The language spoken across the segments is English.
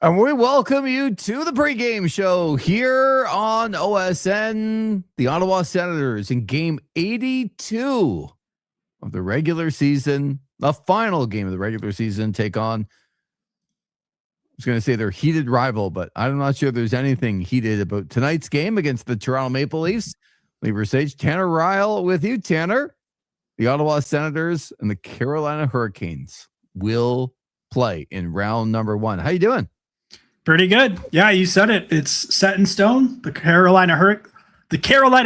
And we welcome you to the pregame show here on OSN. The Ottawa Senators in game 82 of the regular season, the final game of the regular season, take on, I was going to say their heated rival, but I'm not sure there's anything heated about tonight's game against the Toronto Maple Leafs. Lever Sage, Tanner Ryle with you. Tanner, the Ottawa Senators and the Carolina Hurricanes will play in round number 1. How you doing? Pretty good. Yeah, you said it. It's set in stone. The Carolina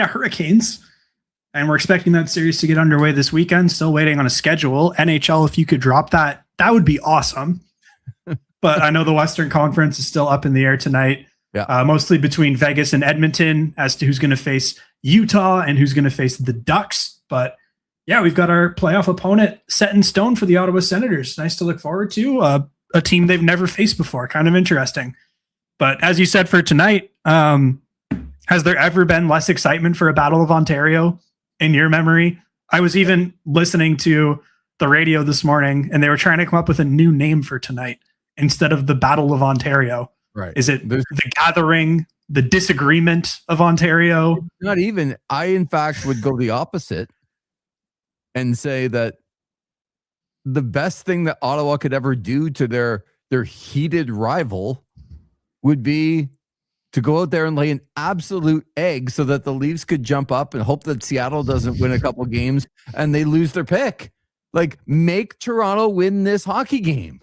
Hurricanes. And we're expecting that series to get underway this weekend. Still waiting on a schedule. NHL, if you could drop that, that would be awesome. But I know the Western Conference is still up in the air tonight. Yeah. Mostly between Vegas and Edmonton as to who's going to face Utah and who's going to face the Ducks. But yeah, we've got our playoff opponent set in stone for the Ottawa Senators. Nice to look forward to. A team they've never faced before. Kind of interesting. But as you said for tonight, has there ever been less excitement for a Battle of Ontario in your memory? I was even listening to the radio this morning and they were trying to come up with a new name for tonight instead of the Battle of Ontario. Right. Is it the Gathering, the Disagreement of Ontario? Not even. I, in fact, would go the opposite and say that the best thing that Ottawa could ever do to their heated rival would be to go out there and lay an absolute egg so that the Leafs could jump up and hope that Seattle doesn't win a couple games and they lose their pick. Like, make Toronto win this hockey game.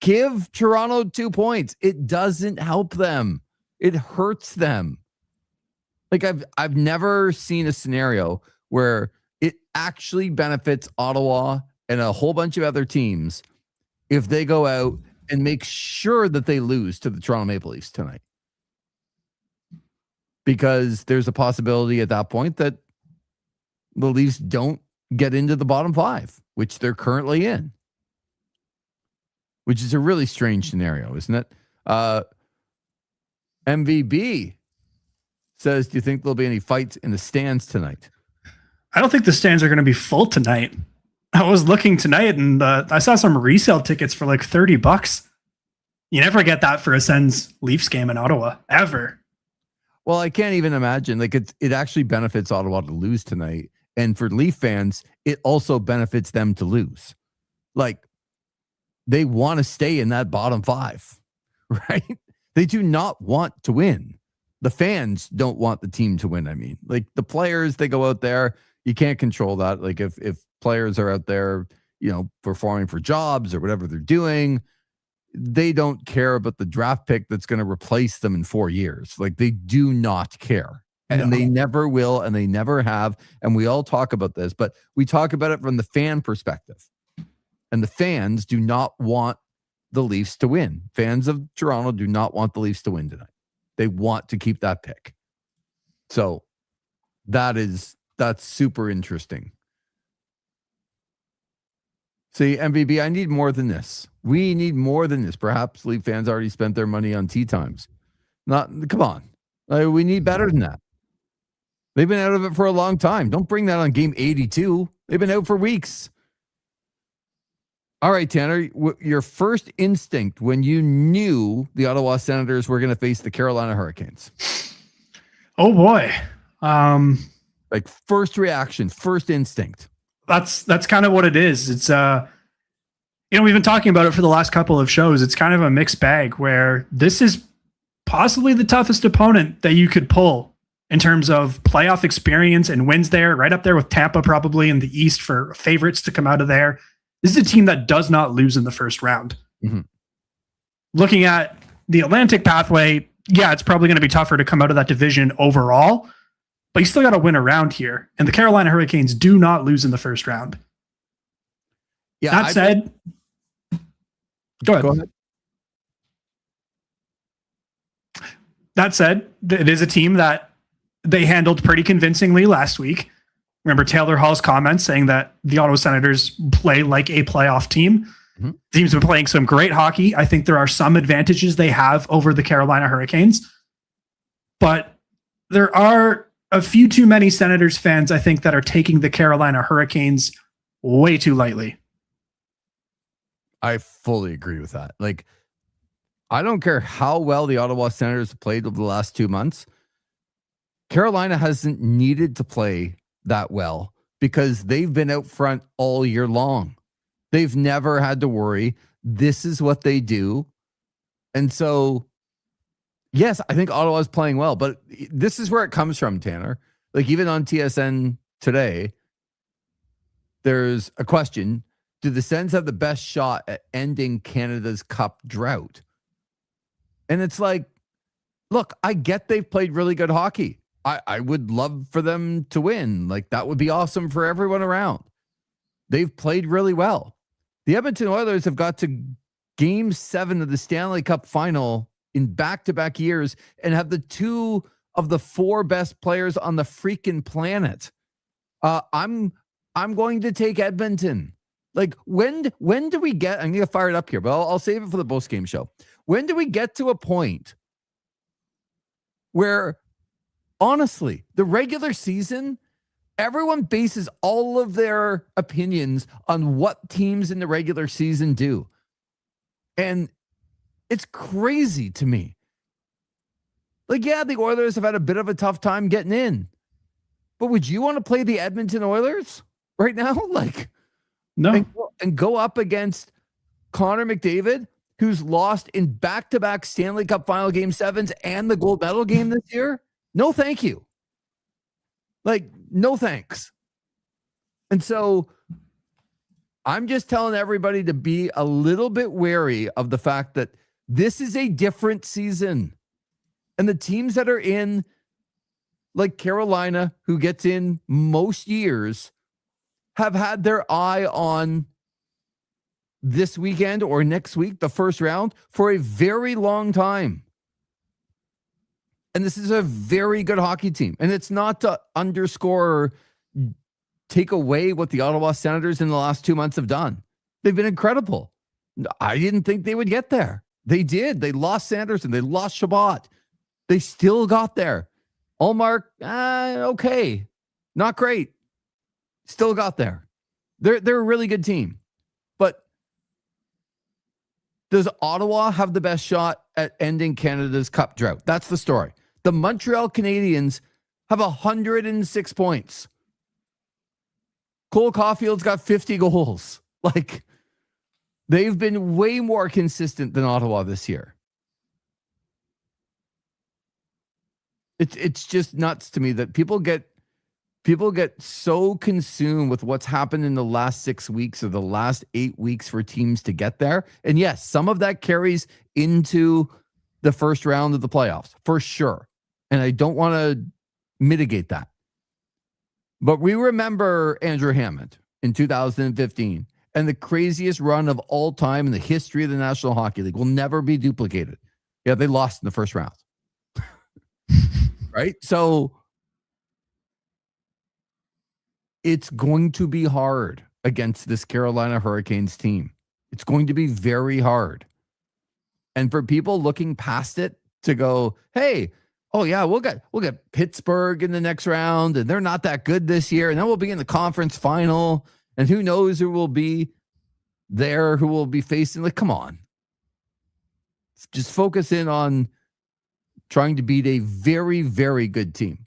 Give Toronto 2 points. It doesn't help them. It hurts them. Like, I've never seen a scenario where it actually benefits Ottawa and a whole bunch of other teams if they go out and make sure that they lose to the Toronto Maple Leafs tonight. Because there's a possibility at that point that the Leafs don't get into the bottom 5, which they're currently in. Which is a really strange scenario, isn't it? MVB says, do you think there'll be any fights in the stands tonight? I don't think the stands are going to be full tonight. I was looking tonight and I saw some resale tickets for like $30. You never get that for a Sens Leafs game in Ottawa, ever. Well, I can't even imagine. Like, it actually benefits Ottawa to lose tonight. And for Leaf fans, it also benefits them to lose. Like, they want to stay in that bottom 5, right? They do not want to win. The fans don't want the team to win. I mean, like, the players, they go out there. You can't control that. Like, if players are out there, performing for jobs or whatever they're doing, they don't care about the draft pick that's going to replace them in 4 years. Like, they do not care. And they never will, and they never have. And we all talk about this, but we talk about it from the fan perspective. And the fans do not want the Leafs to win. Fans of Toronto do not want the Leafs to win tonight. They want to keep that pick. So that's super interesting. See, MVB, I need more than this. We need more than this. Perhaps Leaf fans already spent their money on tea times. Come on. We need better than that. They've been out of it for a long time. Don't bring that on game 82. They've been out for weeks. All right, Tanner, your first instinct when you knew the Ottawa Senators were going to face the Carolina Hurricanes. Oh boy. Like, first reaction, first instinct. That's kind of what it is. It's we've been talking about it for the last couple of shows. It's kind of a mixed bag where this is possibly the toughest opponent that you could pull in terms of playoff experience and wins there, right up there with Tampa probably in the East for favorites to come out of there. This is a team that does not lose in the first round. Mm-hmm. Looking at the Atlantic pathway, yeah, it's probably going to be tougher to come out of that division overall, but you still got to win a round here. And the Carolina Hurricanes do not lose in the first round. Yeah. That said, go ahead. That said, it is a team that they handled pretty convincingly last week. Remember Taylor Hall's comments saying that the Ottawa Senators play like a playoff team. Mm-hmm. The team's been playing some great hockey. I think there are some advantages they have over the Carolina Hurricanes. But there are a few too many Senators fans, I think, that are taking the Carolina Hurricanes way too lightly. I fully agree with that. Like, I don't care how well the Ottawa Senators have played over the last 2 months. Carolina hasn't needed to play that well because they've been out front all year long. They've never had to worry. This is what they do. And so, yes, I think Ottawa's playing well, but this is where it comes from, Tanner. Like, even on TSN today, there's a question. Do the Sens have the best shot at ending Canada's Cup drought? And it's like, look, I get they've played really good hockey. I would love for them to win. Like, that would be awesome for everyone around. They've played really well. The Edmonton Oilers have got to Game 7 of the Stanley Cup final in back-to-back years and have the 2 of the 4 best players on the freaking planet. I'm going to take Edmonton. Like, when do we get, I'm going to get fired up here, but I'll save it for the post-game show. When do we get to a point where, honestly, the regular season, everyone bases all of their opinions on what teams in the regular season do? And it's crazy to me. Like, yeah, the Oilers have had a bit of a tough time getting in, but would you want to play the Edmonton Oilers right now? Like, no. And go up against Connor McDavid, who's lost in back-to-back Stanley Cup final Game 7s and the gold medal game this year? No, thank you. Like, no thanks. And so I'm just telling everybody to be a little bit wary of the fact that this is a different season. And the teams that are in, like Carolina, who gets in most years, have had their eye on this weekend or next week, the first round, for a very long time. And this is a very good hockey team. And it's not to underscore or take away what the Ottawa Senators in the last 2 months have done. They've been incredible. I didn't think they would get there. They did. They lost Sanderson. They lost Shabbat. They still got there. Allmark, okay. Not great. Still got there. They're a really good team. But does Ottawa have the best shot at ending Canada's Cup drought? That's the story. The Montreal Canadiens have 106 points. Cole Caulfield's got 50 goals. Like, they've been way more consistent than Ottawa this year. It's just nuts to me that people get so consumed with what's happened in the last 6 weeks or the last 8 weeks for teams to get there. And yes, some of that carries into the first round of the playoffs for sure. And I don't want to mitigate that. But we remember Andrew Hammond in 2015 and the craziest run of all time in the history of the National Hockey League will never be duplicated. Yeah, they lost in the first round. Right? So it's going to be hard against this Carolina Hurricanes team. It's going to be very hard. And for people looking past it to go, hey, oh yeah, we'll get Pittsburgh in the next round, and they're not that good this year, and then we'll be in the conference final, and who knows who will be there, who will be facing. Like, come on. Just focus in on trying to beat a very, very good team.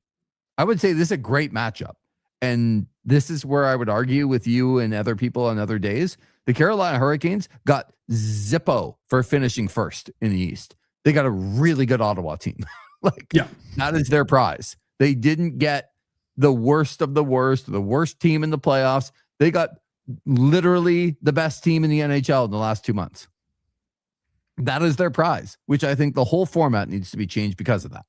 I would say this is a great matchup. And this is where I would argue with you and other people on other days. The Carolina Hurricanes got Zippo for finishing first in the East. They got a really good Ottawa team. Like, yeah, that is their prize. They didn't get the worst of the worst team in the playoffs. They got literally the best team in the NHL in the last 2 months. That is their prize, which I think the whole format needs to be changed because of that.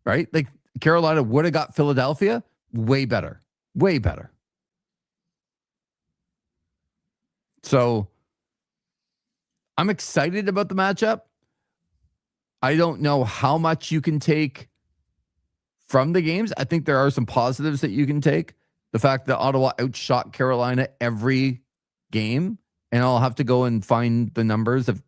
Right? Like, Carolina would have got Philadelphia way better. Way better. So I'm excited about the matchup. I don't know how much you can take from the games. I think there are some positives that you can take. The fact that Ottawa outshot Carolina every game, and I'll have to go and find the numbers of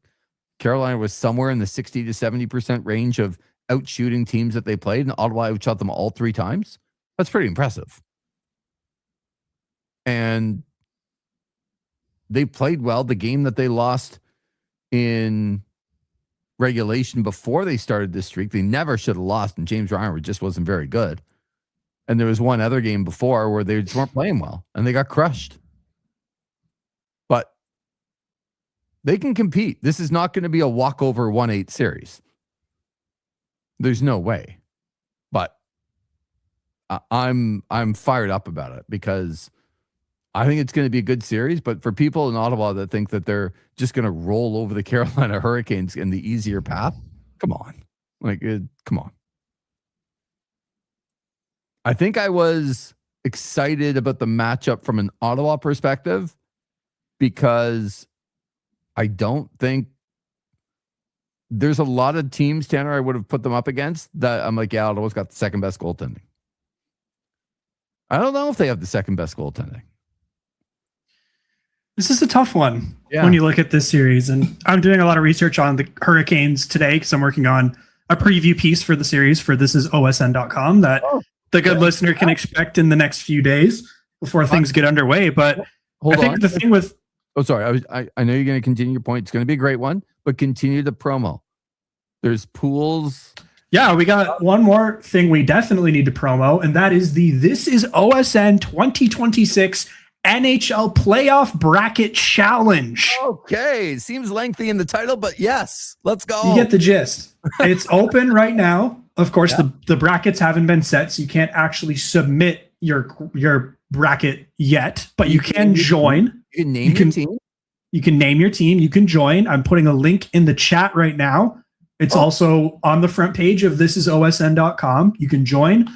Carolina was somewhere in the 60 to 70% range of outshooting teams that they played, and Ottawa outshot them all 3 times. That's pretty impressive. And they played well. The game that they lost in regulation before they started this streak. They never should have lost, and James Reimer just wasn't very good. And there was one other game before where they just weren't playing well, and they got crushed. But they can compete. This is not going to be a walkover 1-8 series. There's no way. But I'm fired up about it because I think it's going to be a good series. But for people in Ottawa that think that they're just going to roll over the Carolina Hurricanes in the easier path, come on. Come on. I think I was excited about the matchup from an Ottawa perspective because I don't think there's a lot of teams, Tanner, I would have put them up against that I'm like, yeah, Ottawa's got the second best goaltending. I don't know if they have the second best goaltending. This is a tough one when you look at this series. And I'm doing a lot of research on the Hurricanes today because I'm working on a preview piece for the series for thisisosn.com that the good listener can expect in the next few days before things get underway. But I think the thing with... Oh, sorry. I know you're going to continue your point. It's going to be a great one, but continue the promo. There's pools. Yeah, we got one more thing we definitely need to promo, and that is the This Is OSN 2026 NHL Playoff Bracket Challenge. Okay. Seems lengthy in the title, but yes, let's go. You get the gist. It's open right now. Of course, the brackets haven't been set, so you can't actually submit your bracket yet, but you can join. You can name your team. You can name your team. You can join. I'm putting a link in the chat right now. It's also on the front page of thisisosn.com. You can join.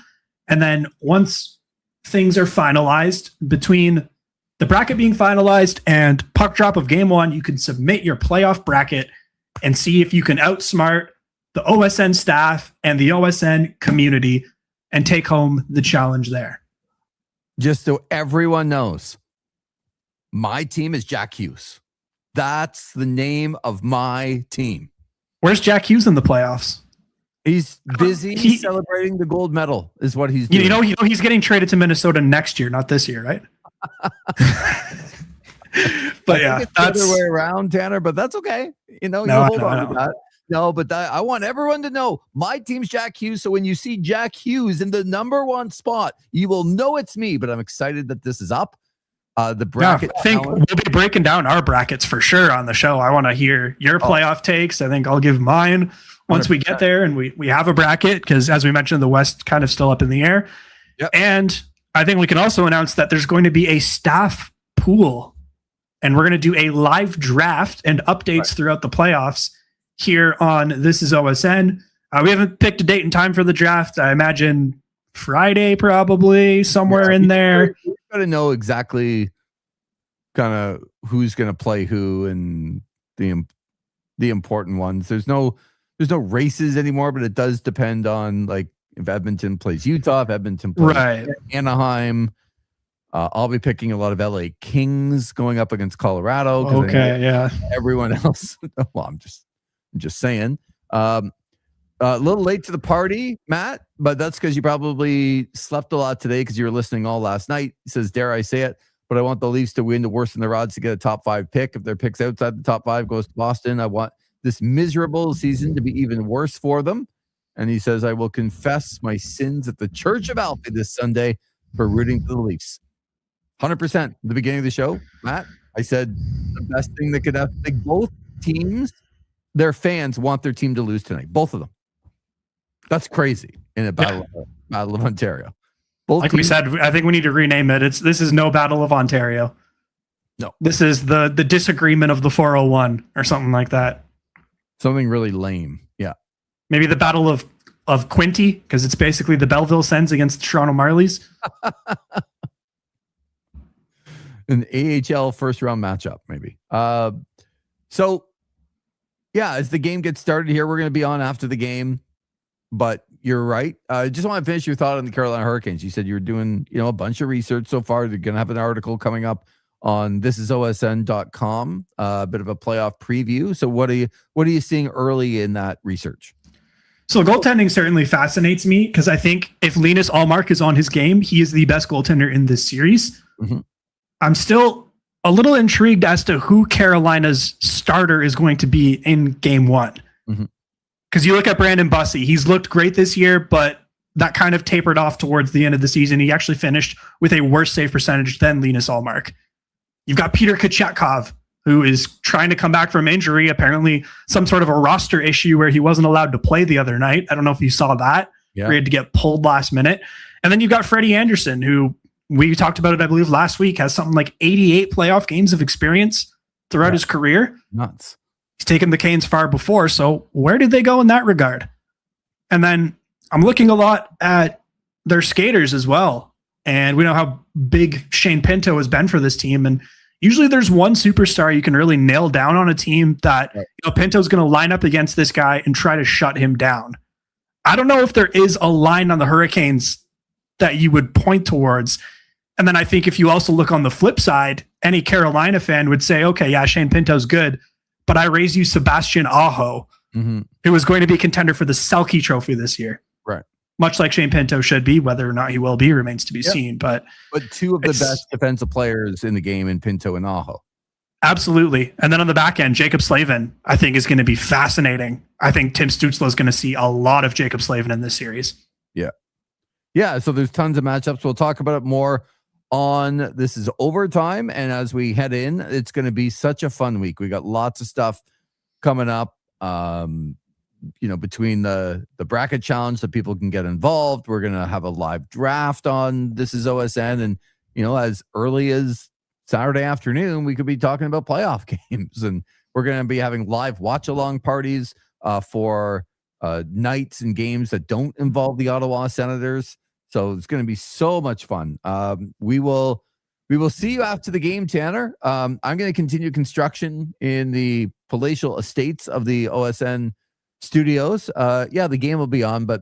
And then once things are finalized, between the bracket being finalized and puck drop of game one, you can submit your playoff bracket and see if you can outsmart the OSN staff and the OSN community and take home the challenge there. Just so everyone knows, my team is Jack Hughes. That's the name of my team. Where's Jack Hughes in the playoffs? He's busy celebrating the gold medal is what he's doing. You know, he's getting traded to Minnesota next year, not this year, right? But yeah, that's the other way around, Tanner, but that's okay. You know, you hold on to that. No, but I want everyone to know my team's Jack Hughes. So when you see Jack Hughes in the number one spot, you will know it's me. But I'm excited that this is up. The bracket. I think we'll be breaking down our brackets for sure on the show. I want to hear your playoff takes. I think I'll give mine once 100%. We get there and we have a bracket because, as we mentioned, the West kind of still up in the air. Yep. And I think we can also announce that there's going to be a staff pool, and we're going to do a live draft and updates throughout the playoffs here on This Is OSN. We haven't picked a date and time for the draft. I imagine Friday, probably somewhere in there. You got to know exactly kind of who's going to play who and the important ones. There's no races anymore, but it does depend on like if Edmonton plays Utah, if Edmonton plays Anaheim. I'll be picking a lot of LA Kings going up against Colorado. Okay, yeah. Everyone else. Well, I'm just saying. A little late to the party, Matt, but that's because you probably slept a lot today because you were listening all last night. He says, dare I say it, but I want the Leafs to win to worsen their odds to get a top 5 pick. If their pick's outside the top 5 goes to Boston, I want this miserable season to be even worse for them. And he says, I will confess my sins at the Church of Alpha this Sunday for rooting for the Leafs. 100% at the beginning of the show, Matt, I said the best thing that could happen, like both teams, their fans want their team to lose tonight. Both of them. That's crazy in a battle of Ontario. Both like teams, we said, I think we need to rename it. This is no Battle of Ontario. No. This is the disagreement of the 401 or something like that. Something really lame. Yeah. Maybe the Battle of Quinty, because it's basically the Belleville Sens against the Toronto Marlies. An AHL first round matchup, maybe. So yeah, as the game gets started here, we're going to be on after the game. But you're right. I just want to finish your thought on the Carolina Hurricanes. You said you were doing, a bunch of research so far. They're going to have an article coming up on thisisosn.com, a bit of a playoff preview. So what are you seeing early in that research? So goaltending certainly fascinates me because I think if Linus Ullmark is on his game, he is the best goaltender in this series. Mm-hmm. I'm still a little intrigued as to who Carolina's starter is going to be in game one. Because you look at Brandon Bussey, he's looked great this year, but that kind of tapered off towards the end of the season. He actually finished with a worse save percentage than Linus Ullmark. You've got Peter Kochetkov, who is trying to come back from injury, apparently some sort of a roster issue where he wasn't allowed to play the other night. I don't know if you saw that. Yeah. He had to get pulled last minute. And then you've got Freddie Anderson, who we talked about it, I believe, last week, has something like 88 playoff games of experience throughout his career. Nuts. He's taken the Canes far before. So where did they go in that regard? And then I'm looking a lot at their skaters as well. And we know how big Shane Pinto has been for this team. And usually there's one superstar you can really nail down on a team that Pinto's going to line up against this guy and try to shut him down. I don't know if there is a line on the Hurricanes that you would point towards. And then I think if you also look on the flip side, any Carolina fan would say, okay, yeah, Shane Pinto's good, but I raise you Sebastian Aho, who is going to be a contender for the Selke Trophy this year. Right. Much like Shane Pinto should be. Whether or not he will be remains to be seen. But two of the best defensive players in the game in Pinto and Aho. Absolutely. And then on the back end, Jacob Slavin, I think, is going to be fascinating. I think Tim Stützle is going to see a lot of Jacob Slavin in this series. Yeah. So there's tons of matchups. We'll talk about it more on This Is Overtime. And as we head in, it's going to be such a fun week. We got lots of stuff coming up. Between the bracket challenge that people can get involved, we're going to have a live draft on This Is OSN. And, as early as Saturday afternoon, we could be talking about playoff games, and we're going to be having live watch along parties for nights and games that don't involve the Ottawa Senators. So it's going to be so much fun. We will see you after the game, Tanner. I'm going to continue construction in the palatial estates of the OSN studios. The game will be on, but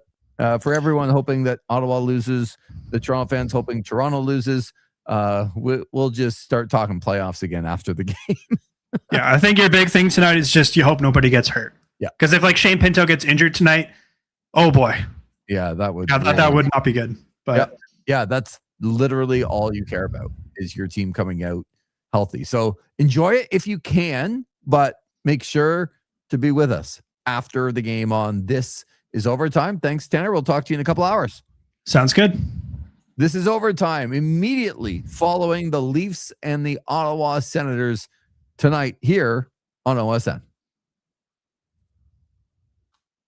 for everyone hoping that Ottawa loses, the Toronto fans hoping Toronto loses, we'll just start talking playoffs again after the game. Yeah, I think your big thing tonight is just you hope nobody gets hurt. Yeah, because if Shane Pinto gets injured tonight, oh boy. Yeah, that would that would not be good. But that's literally all you care about is your team coming out healthy. So enjoy it if you can, but make sure to be with us after the game on This Is Overtime. Thanks, Tanner. We'll talk to you in a couple hours. Sounds good. This is Overtime immediately following the Leafs and the Ottawa Senators tonight here on OSN.